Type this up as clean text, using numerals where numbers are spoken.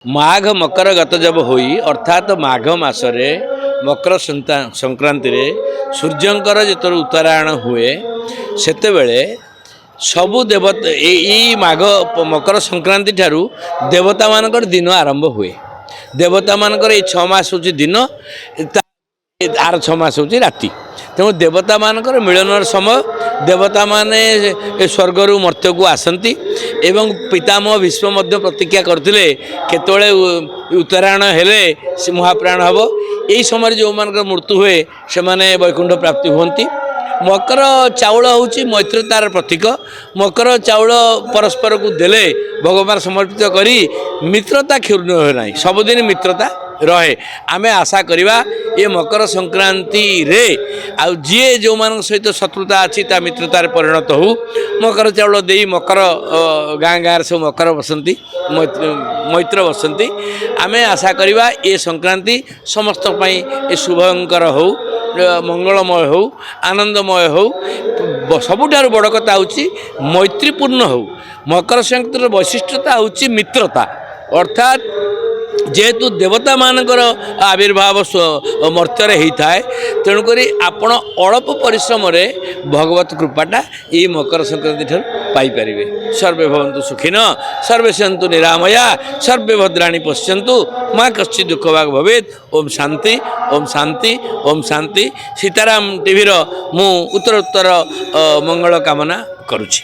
माघ मकर गत जब हुई अर्थात माघ मसरे मकर संक्रांति रे सूर्यंकर जो उत्तरायण हुए सेते बेले सबु देवता माघ मकर संक्रांति ठारू देवता मानकर दिन आरंभ हुए। देवता मानकर ये 6 मास होची दिन, आर 6 मास होची राति। तेणु देवता मानकर मिलनर समय देवता माने स्वर्गर मर्त्य को आसती एवं पितामह भीष्म मध्य प्रतिज्ञा करते केतोले उत्तरायण हेले से महाप्राण हम यही समय जो मान मृत्यु हुए से माने वैकुंठ प्राप्ति हुंती। मकर चाउल हूँ मैत्रतार प्रतीक। मकर चाउल परस्पर को देले भगवान समर्पित करी मित्रता क्षुण्ण हुए ना, सबुदिन मित्रता रहे। आमे आशा करिबा ये मकर संक्रांति रे आउ जी जो मान सहित शत्रुता अच्छी ता मित्रतार परिणत हो। मकर चाउल दे मकर गाँ गाँव सब मकर बसंती मैत्र बसंती। आमे आशा करिबा ये संक्रांति समस्त ये शुभंकर हो, मंगलमय हो, आनंदमय हो। सबुठार बड़ कथा हूँ मैत्रीपूर्ण हो। मकर संक्रांतिर वैशिष्ट्यता हूँ मित्रता। अर्थात जेहेतु देवता मानकर आविर्भाव मर्त्य होता है तेणुक आपण अल्प परिश्रम रे भगवत कृपाटा ये मकर संक्रांति ठार पाइपर। सर्वे भवन्तु सुखिन, सर्वे सन्तु निरामया, सर्वे भद्राणि पश्यन्तु, माँ कश्चित् दुःखभाग भवेत्। ओम शांति, ओम शांति, ओम शांति। सीताराम टीवी मु उत्तर मंगल कामना करुछि।